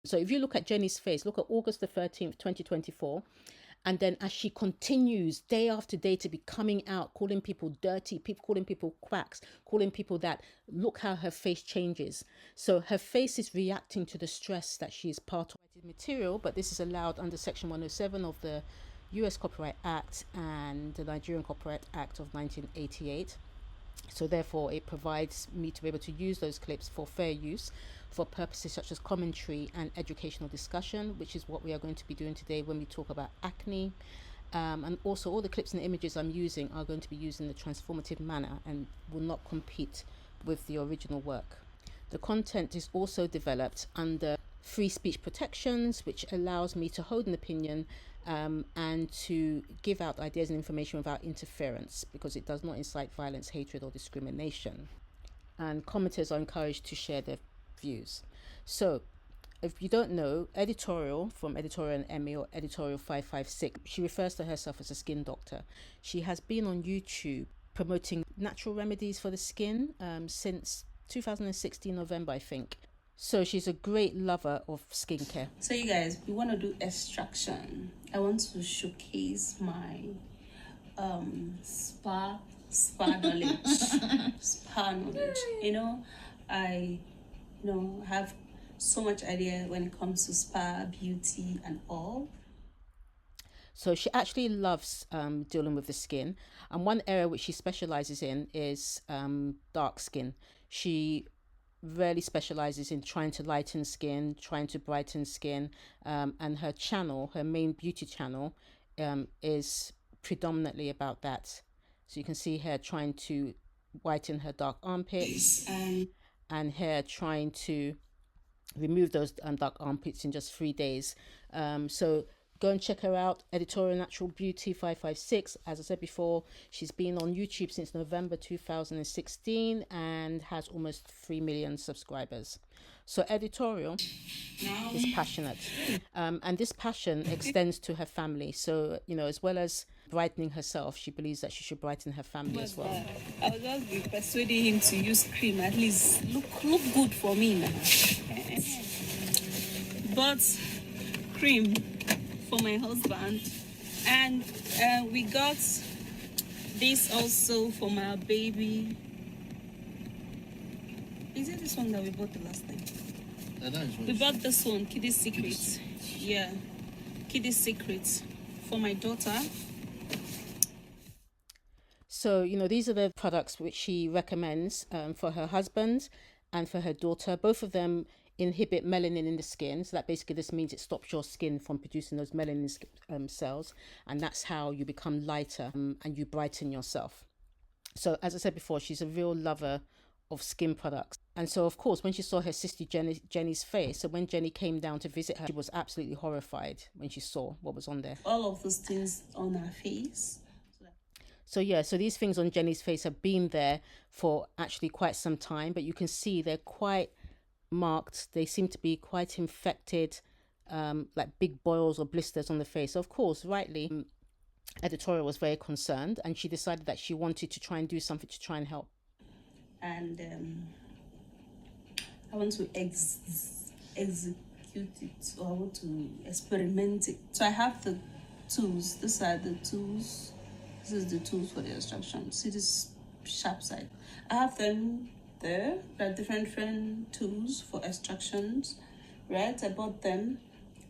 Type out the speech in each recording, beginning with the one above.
So if you look at Jenny's face, look at August the 13th, 2024. And then as she continues day after day to be coming out, calling people dirty, people calling people quacks, calling people that, look how her face changes. So her face is reacting to the stress that she is part of. Material, but this is allowed under Section 107 of the US Copyright Act and the Nigerian Copyright Act of 1988. So therefore it provides me to be able to use those clips for fair use for purposes such as commentary and educational discussion, which is what we are going to be doing today when we talk about acne. And also all the clips and images I'm using are going to be used in a transformative manner and will not compete with the original work. The content is also developed under free speech protections, which allows me to hold an opinion and to give out ideas and information without interference, because it does not incite violence, hatred, or discrimination. And commenters are encouraged to share their views. So, if you don't know, Editorial from Editorial and Emmy, or Editorial 556, she refers to herself as a skin doctor. She has been on YouTube promoting natural remedies for the skin since 2016 November, I think. So she's a great lover of skincare. So you guys, we want to do extraction. I want to showcase my spa knowledge. Spa knowledge. I have so much idea when it comes to spa, beauty, and all. So she actually loves dealing with the skin, and one area which she specializes in is dark skin. She really specializes in trying to lighten skin, trying to brighten skin, and her channel, her main beauty channel, is predominantly about that. So you can see her trying to whiten her dark armpits, and her trying to remove those dark armpits in just 3 days. So go and check her out, Editorial Natural Beauty 556. As I said before, she's been on YouTube since November 2016 and has almost 3 million subscribers. So Editorial is passionate, and this passion extends to her family. So, as well as brightening herself, she believes that she should brighten her family as well. I will just be persuading him to use cream, at least look good for me now. But cream for my husband, and we got this also for my baby. Is it this one that we bought the last time? We bought this one, Kiddy's Secrets. Yeah, Kiddy's Secrets for my daughter. So, these are the products which she recommends for her husband and for her daughter. Both of them inhibit melanin in the skin. So that basically this means it stops your skin from producing those melanin cells. And that's how you become lighter and you brighten yourself. So as I said before, she's a real lover of skin products. And so, of course, when she saw her sister Jenny's face, so when Jenny came down to visit her, she was absolutely horrified when she saw what was on there. All of those things on her face. So these things on Jenny's face have been there for actually quite some time, but you can see they're quite marked. They seem to be quite infected, like big boils or blisters on the face. So of course, rightly, Editorial was very concerned, and she decided that she wanted to try and do something to try and help. And I want to execute it, or I want to experiment it. So I have the tools. These are the tools. This is the tools for the extraction. See this sharp side? I have them there. There are different tools for extractions, right? I bought them.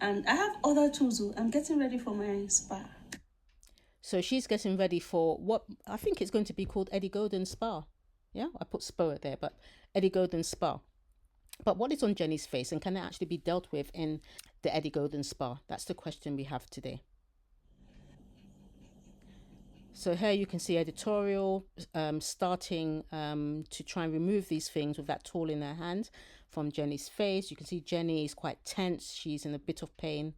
And I have other tools. I'm getting ready for my spa. So she's getting ready for what I think it's going to be called EdiGolden Spa. Yeah, I put Spa there, but EdiGolden Spa. But what is on Jenny's face, and can it actually be dealt with in the EdiGolden Spa? That's the question we have today. So here you can see Editorial starting to try and remove these things with that tool in her hand from Jenny's face. You can see Jenny is quite tense. She's in a bit of pain.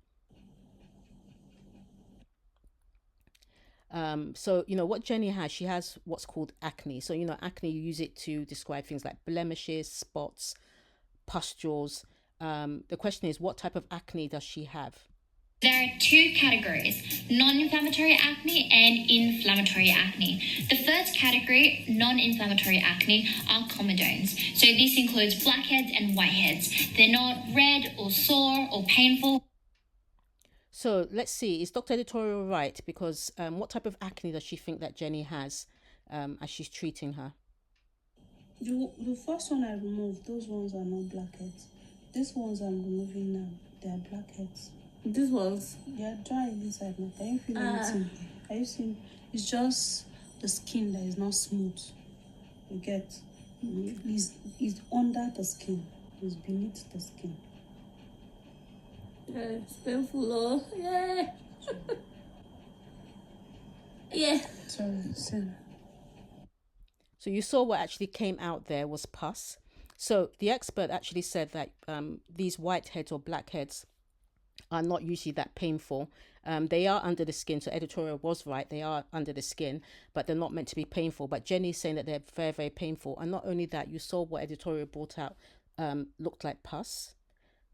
So, what Jenny has, she has what's called acne. So, acne, you use it to describe things like blemishes, spots, pustules. The question is, what type of acne does she have? There are two categories, non-inflammatory acne and inflammatory acne. The first category, non-inflammatory acne, are comedones. So this includes blackheads and whiteheads. They're not red or sore or painful. So let's see, is Dr. Editorial right? Because what type of acne does she think that Jenny has as she's treating her? The first one I removed, those ones are not blackheads. These ones I'm removing now, they are blackheads. These ones? They are dry inside now. Can you feel anything? Are you seeing? It's just the skin that is not smooth. You get? It's under the skin. It's beneath the skin. Yeah, it's painful, oh. Yeah. Yeah. Sorry. So you saw what actually came out there was pus. So the expert actually said that these whiteheads or blackheads are not usually that painful. They are under the skin, so Editorial was right. They are under the skin, but they're not meant to be painful. But Jenny's saying that they're very, very painful. And not only that, you saw what Editorial brought out looked like pus.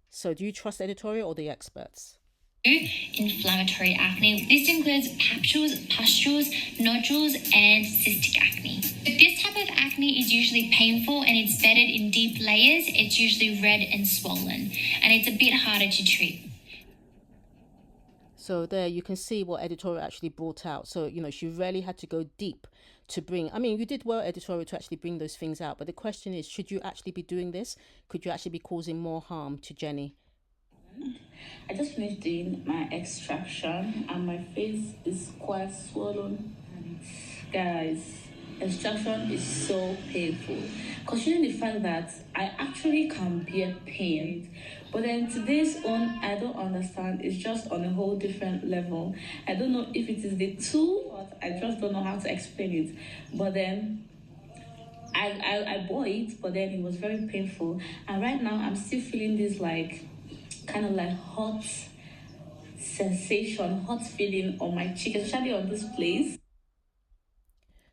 So do you trust Editorial or the experts? Inflammatory acne. This includes pustules, nodules, and cystic acne. This type of acne is usually painful and it's bedded in deep layers. It's usually red and swollen, and it's a bit harder to treat. So there you can see what Editorial actually brought out. So, she really had to go deep to bring, you did well, Editorial, to actually bring those things out. But the question is, should you actually be doing this? Could you actually be causing more harm to Jenny? I just finished doing my extraction and my face is quite swollen. Guys, extraction is so painful. Considering the fact that I actually can bear pain, but then today's own, I don't understand. It's just on a whole different level. I don't know if it is the tool, but I just don't know how to explain it. But then I bought it, but then it was very painful. And right now I'm still feeling this kind of hot sensation, hot feeling on my cheek, especially on this place.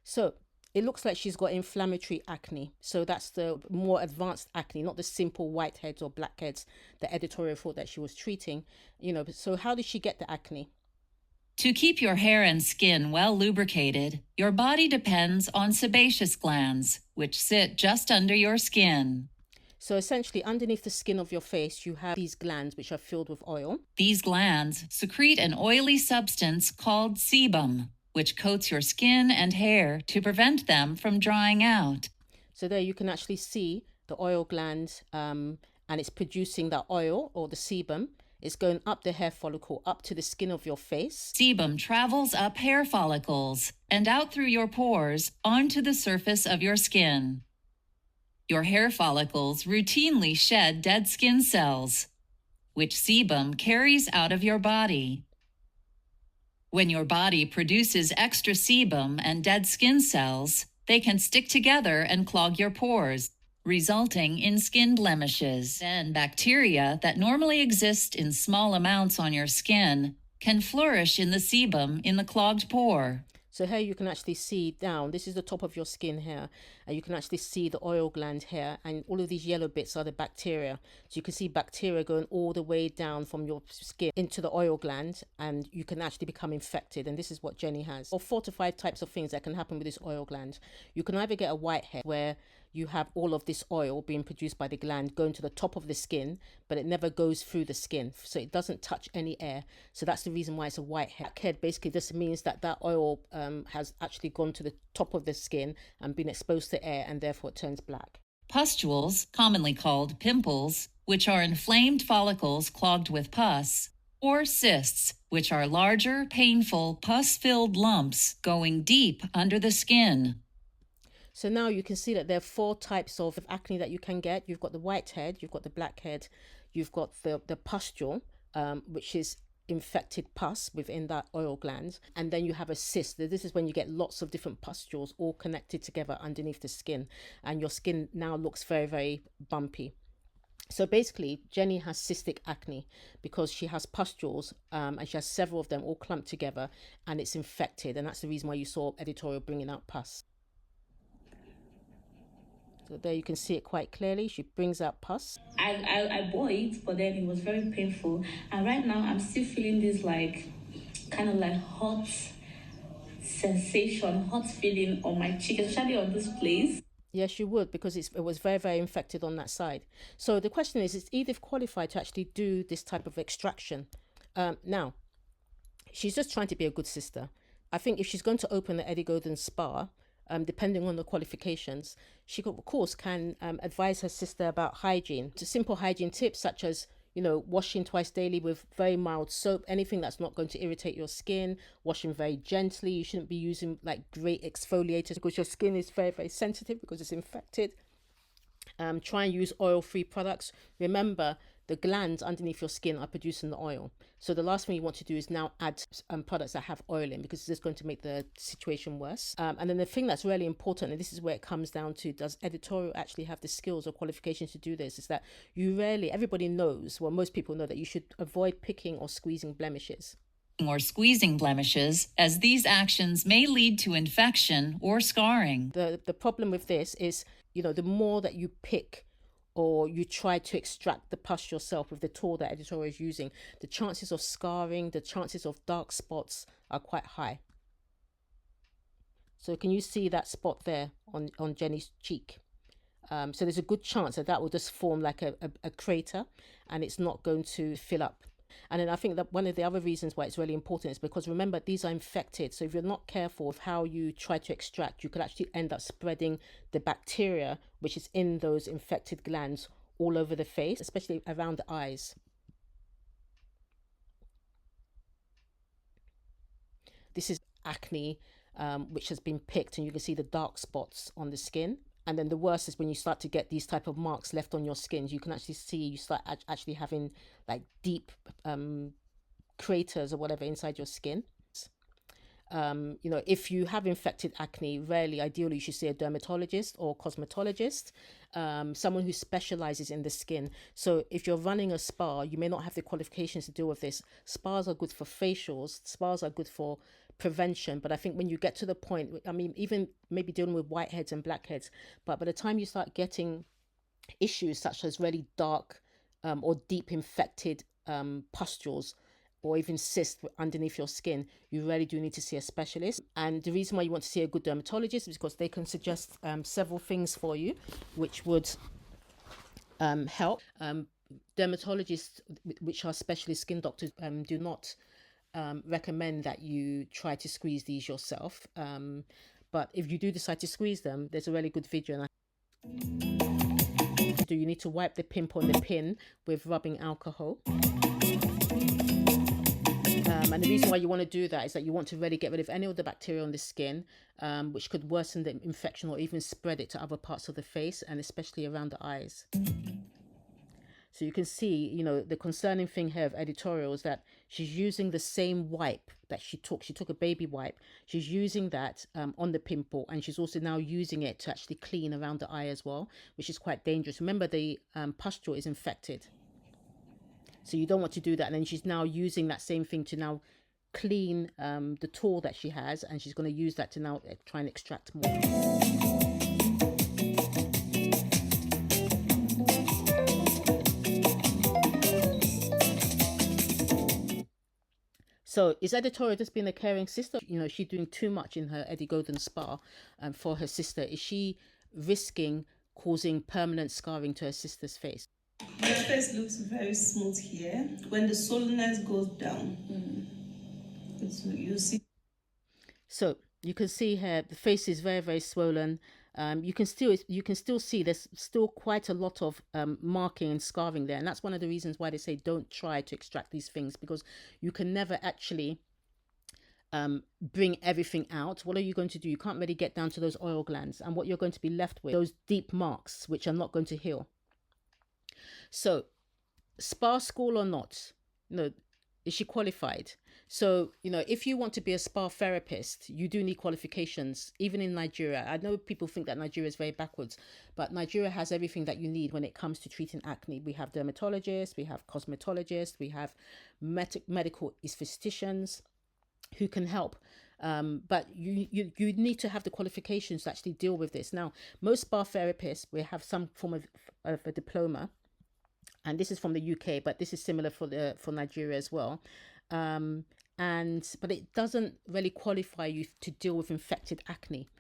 So it looks like she's got inflammatory acne. So that's the more advanced acne, not the simple whiteheads or blackheads the Editorial thought that she was treating. So how did she get the acne? To keep your hair and skin well lubricated, your body depends on sebaceous glands, which sit just under your skin. So essentially, underneath the skin of your face, you have these glands which are filled with oil. These glands secrete an oily substance called sebum, which coats your skin and hair to prevent them from drying out. So there you can actually see the oil gland, and it's producing that oil or the sebum. It's going up the hair follicle, up to the skin of your face. Sebum travels up hair follicles and out through your pores onto the surface of your skin. Your hair follicles routinely shed dead skin cells, which sebum carries out of your body. When your body produces extra sebum and dead skin cells, they can stick together and clog your pores, resulting in skin blemishes. Then bacteria that normally exist in small amounts on your skin can flourish in the sebum in the clogged pore. So here you can actually see down, this is the top of your skin here, and you can actually see the oil gland here, and all of these yellow bits are the bacteria. So you can see bacteria going all the way down from your skin into the oil gland, and you can actually become infected, and this is what Jenny has. Or 4 to 5 types of things that can happen with this oil gland. You can either get a whitehead where you have all of this oil being produced by the gland going to the top of the skin, but it never goes through the skin, so it doesn't touch any air. So that's the reason why it's a whitehead. Blackhead basically just means that oil has actually gone to the top of the skin and been exposed to air, and therefore it turns black. Pustules, commonly called pimples, which are inflamed follicles clogged with pus, or cysts, which are larger, painful, pus-filled lumps going deep under the skin. So now you can see that there are 4 types of acne that you can get. You've got the whitehead, you've got the blackhead, you've got the pustule, which is infected pus within that oil gland, and then you have a cyst. This is when you get lots of different pustules all connected together underneath the skin, and your skin now looks very, very bumpy. So basically, Jenny has cystic acne because she has pustules, and she has several of them all clumped together, and it's infected, and that's the reason why you saw Editorial bringing out pus. So there you can see it quite clearly. She brings out pus. I bought it, but then it was very painful. And right now I'm still feeling this like kind of like hot sensation, hot feeling on my cheek, especially on this place. Yes, you would, because it was very, very infected on that side. So the question is Edith qualified to actually do this type of extraction? Now, she's just trying to be a good sister. I think if she's going to open the EdiGolden Spa, depending on the qualifications, she of course can advise her sister about hygiene. To simple hygiene tips such as washing twice daily with very mild soap, anything that's not going to irritate your skin, washing very gently. You shouldn't be using like great exfoliators because your skin is very, very sensitive because it's infected. Try and use oil-free products. Remember, the glands underneath your skin are producing the oil. So the last thing you want to do is now add products that have oil in, because this is going to make the situation worse. And then the thing that's really important, and this is where it comes down to, does Editorial actually have the skills or qualifications to do this, is that everybody knows, well, most people know that you should avoid picking or squeezing blemishes. Or squeezing blemishes, as these actions may lead to infection or scarring. The problem with this is, the more that you pick or you try to extract the pus yourself with the tool that Editorial is using, the chances of scarring, the chances of dark spots are quite high. So can you see that spot there on Jenny's cheek? So there's a good chance that will just form like a crater, and it's not going to fill up. And then I think that one of the other reasons why it's really important is because, remember, these are infected. So if you're not careful with how you try to extract, you could actually end up spreading the bacteria, which is in those infected glands, all over the face, especially around the eyes. This is acne, which has been picked, and you can see the dark spots on the skin. And then the worst is when you start to get these type of marks left on your skin. You can actually see, you start actually having like deep craters or whatever inside your skin. If you have infected acne, ideally you should see a dermatologist or cosmetologist, someone who specializes in the skin. So if you're running a spa, you may not have the qualifications to deal with this. Spas are good for facials, spas are good for prevention, but I think when you get to the point, even maybe dealing with whiteheads and blackheads, but by the time you start getting issues such as really dark or deep infected pustules, or even cysts underneath your skin, you really do need to see a specialist. And the reason why you want to see a good dermatologist is because they can suggest several things for you, which would help. Dermatologists, which are specialist skin doctors, do not recommend that you try to squeeze these yourself. But if you do decide to squeeze them, there's a really good video. You need to wipe the pimple and the pin with rubbing alcohol. And the reason why you want to do that is that you want to really get rid of any of the bacteria on the skin, which could worsen the infection or even spread it to other parts of the face, and especially around the eyes. So you can see, the concerning thing here of Editorial is that she's using the same wipe that she took. She took a baby wipe. She's using that on the pimple, and she's also now using it to actually clean around the eye as well, which is quite dangerous. Remember, the pustule is infected. So you don't want to do that. And then she's now using that same thing to now clean the tool that she has, and she's going to use that to now try and extract more. So is Editorial just being a caring sister? She's doing too much in her EdiGolden Spa for her sister. Is she risking causing permanent scarring to her sister's face? My face looks very smooth here. When the soreness goes down, you see. So you can see here the face is very, very swollen. You can still see there's still quite a lot of marking and scarring there, and that's one of the reasons why they say don't try to extract these things, because you can never actually bring everything out. What are you going to do? You can't really get down to those oil glands, and what you're going to be left with, those deep marks which are not going to heal. So, spa school or not, is she qualified? So, if you want to be a spa therapist, you do need qualifications, even in Nigeria. I know people think that Nigeria is very backwards, but Nigeria has everything that you need when it comes to treating acne. We have dermatologists, we have cosmetologists, we have medical estheticians who can help But you need to have the qualifications to actually deal with this. Now, most spa therapists will have some form of a diploma, and this is from the UK, but this is similar for Nigeria as well. But it doesn't really qualify you to deal with infected acne.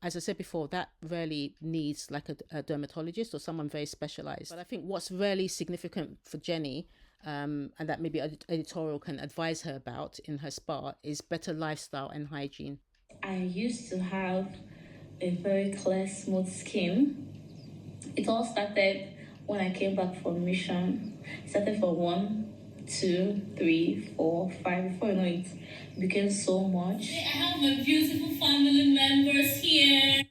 As I said before, that really needs like a dermatologist or someone very specialized. But I think what's really significant for Jenny, and that maybe Editorial can advise her about in her spa, is better lifestyle and hygiene. I used to have a very clear, smooth skin. It all started when I came back from mission. It started for 1, 2, 3, 4, 5. Before you know it, became so much. I have my beautiful family members here.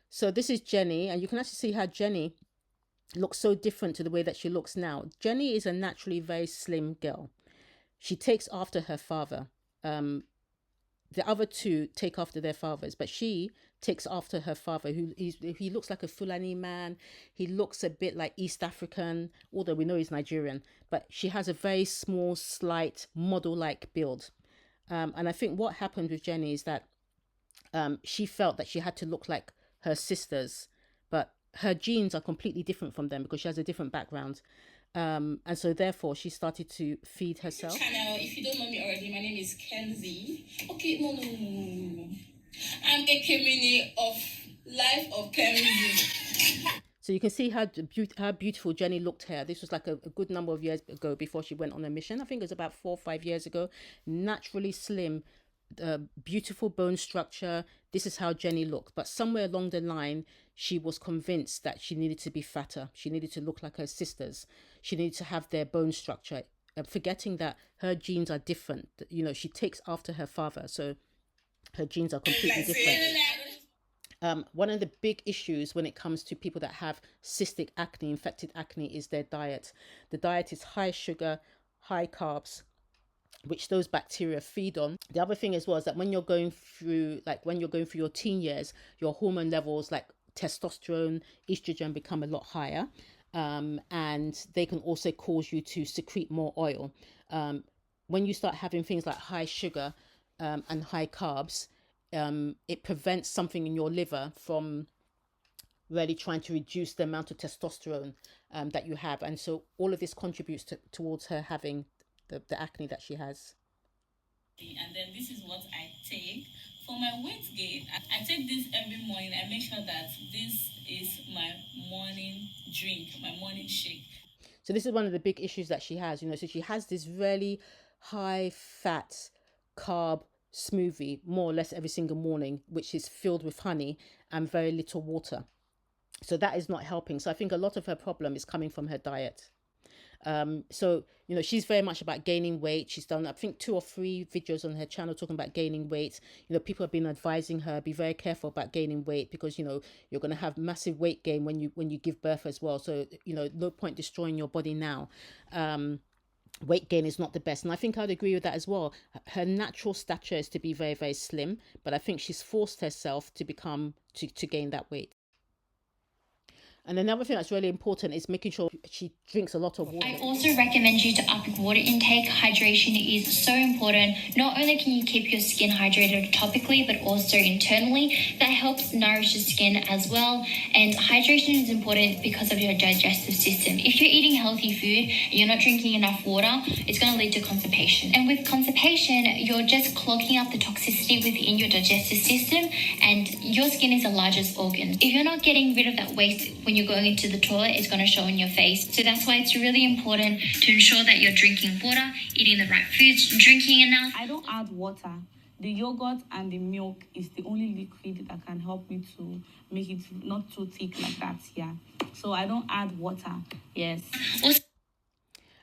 So this is Jenny, and you can actually see how Jenny looks so different to the way that she looks now. Jenny is a naturally very slim girl. She takes after her father. The other two take after their fathers, but she takes after her father, he looks like a Fulani man. He looks a bit like East African, although we know he's Nigerian. But she has a very small, slight, model-like build. And I think what happened with Jenny is that she felt that she had to look like her sisters, but her genes are completely different from them because she has a different background. And so therefore she started to feed herself. Channel, if you don't know me already, my name is Kenzie. Okay, no. I'm a Kemini of Life of Kenzie. So you can see how beautiful Jenny looked here. This was like a good number of years ago before she went on a mission. I think it was about 4 or 5 years ago. Naturally slim, beautiful bone structure. This is how Jenny looked. But somewhere along the line, she was convinced that she needed to be fatter. She needed to look like her sisters. She needed to have their bone structure, forgetting that her genes are different. She takes after her father, so her genes are completely different. One of the big issues when it comes to people that have cystic acne, infected acne, is their diet. The diet is high sugar, high carbs, which those bacteria feed on. The other thing as well is that when you're going through your teen years, your hormone levels like testosterone, estrogen become a lot higher, and they can also cause you to secrete more oil. When you start having things like high sugar and high carbs, it prevents something in your liver from really trying to reduce the amount of testosterone that you have, and so all of this contributes towards her having the acne that she has. And then this is what I take for my weight gain. I take this every morning. I make sure that this is my morning drink, my morning shake. So this is one of the big issues that she has, so she has this really high fat carb smoothie more or less every single morning, which is filled with honey and very little water. So that is not helping. So I think a lot of her problem is coming from her diet. So she's very much about gaining weight. She's done, I think, 2 or 3 videos on her channel talking about gaining weight. People have been advising her, be very careful about gaining weight because you're going to have massive weight gain when you give birth as well. So no point destroying your body now. Weight gain is not the best, and I think I'd agree with that as well. Her natural stature is to be very, very slim, but I think she's forced herself to gain that weight. And another thing that's really important is making sure she drinks a lot of water. I also recommend you to up your water intake. Hydration is so important. Not only can you keep your skin hydrated topically, but also internally. That helps nourish the skin as well. And hydration is important because of your digestive system. If you're eating healthy food and you're not drinking enough water, it's going to lead to constipation. And with constipation, you're just clogging up the toxicity within your digestive system, and your skin is the largest organ. If you're not getting rid of that waste when you're going into the toilet, it's going to show in your face. So that's why it's really important to ensure that you're drinking water, eating the right foods, drinking enough. I don't add water. The yogurt and the milk is the only liquid that can help me to make it not too thick like that. Yeah. So I don't add water. Yes.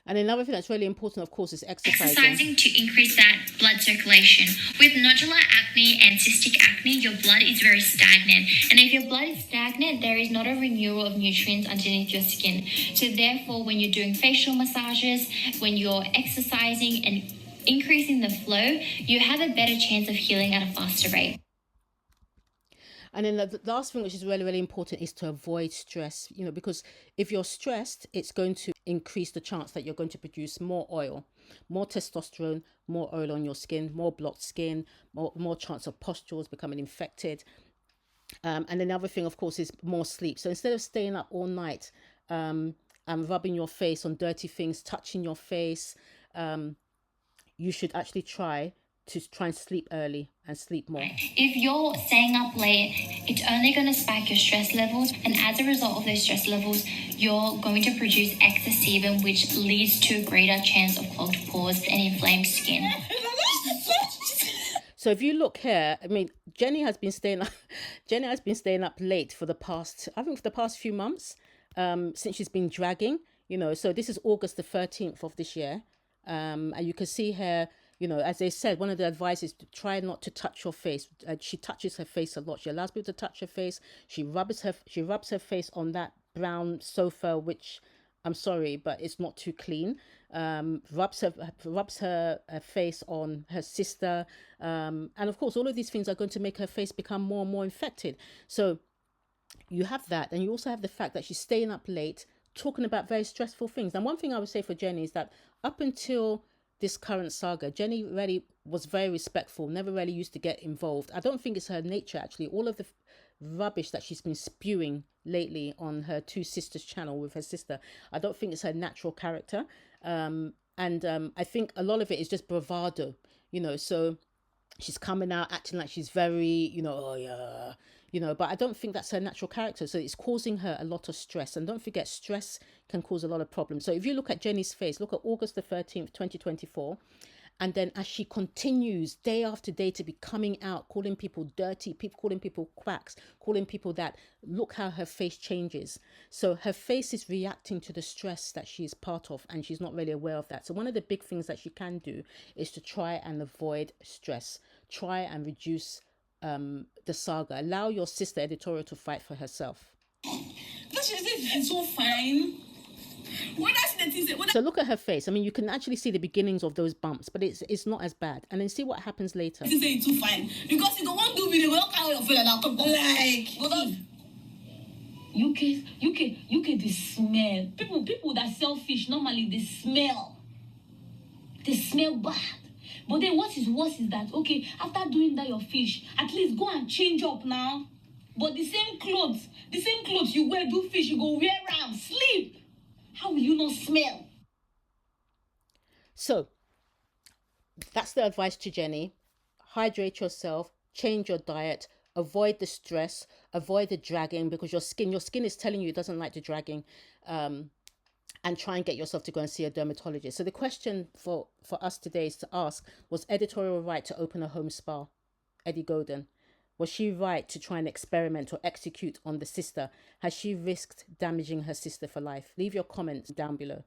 And another thing that's really important, of course, is exercising. Exercising to increase that blood circulation. With nodular acne and cystic acne, your blood is very stagnant. And if your blood is stagnant, there is not a renewal of nutrients underneath your skin. So therefore, when you're doing facial massages, when you're exercising and increasing the flow, you have a better chance of healing at a faster rate. And then the last thing, which is really, really important, is to avoid stress, because if you're stressed, it's going to increase the chance that you're going to produce more oil, more testosterone, more oil on your skin, more blocked skin, more chance of pustules becoming infected. And then the other thing, of course, is more sleep. So instead of staying up all night and rubbing your face on dirty things, touching your face, you should actually try and sleep early and sleep more. If you're staying up late, it's only going to spike your stress levels, and as a result of those stress levels, you're going to produce excess sebum, which leads to a greater chance of clogged pores and inflamed skin. So if you look here, I mean, Jenny has been staying up late for the past few months, since she's been dragging, so this is August the 13th of this year. And you can see here, as they said, one of the advice is to try not to touch your face. She touches her face a lot. She allows people to touch her face. She rubs her face on that brown sofa, which, I'm sorry, but it's not too clean. Rubs her face on her sister. And of course, all of these things are going to make her face become more and more infected. So you have that. And you also have the fact that she's staying up late, talking about very stressful things. And one thing I would say for Jenny is that up until this current saga, Jenny really was very respectful, never really used to get involved. I don't think it's her nature, actually. All of the rubbish that she's been spewing lately on her Two Sisters channel with her sister, I don't think it's her natural character. And I think a lot of it is just bravado, so she's coming out acting like she's very, oh yeah, but I don't think that's her natural character. So it's causing her a lot of stress. And don't forget, stress can cause a lot of problems. So if you look at Jenny's face, look at August the 13th, 2024. And then as she continues day after day to be coming out, calling people dirty, calling people quacks, calling people that, look how her face changes. So her face is reacting to the stress that she's part of, and she's not really aware of that. So one of the big things that she can do is to try and avoid stress. Try and reduce the saga. Allow your sister Editorial to fight for herself. It's so fine. So look at her face. I mean, you can actually see the beginnings of those bumps, but it's not as bad. And then see what happens later. This is too fine because you don't want to do video. Well, how you feel like UK the smell. People that sell fish normally they smell bad. But then what is worse is that, okay, after doing that your fish, at least go and change up now. But the same clothes you wear, do fish, you go wear around, sleep. How will you not smell? So that's the advice to Jenny. Hydrate yourself, change your diet, avoid the stress, avoid the dragging, because your skin is telling you it doesn't like the dragging. And try and get yourself to go and see a dermatologist. So the question for us today is to ask, was Editorial right to open a home spa? EdiGolden. Was she right to try and experiment or execute on the sister? Has she risked damaging her sister for life? Leave your comments down below.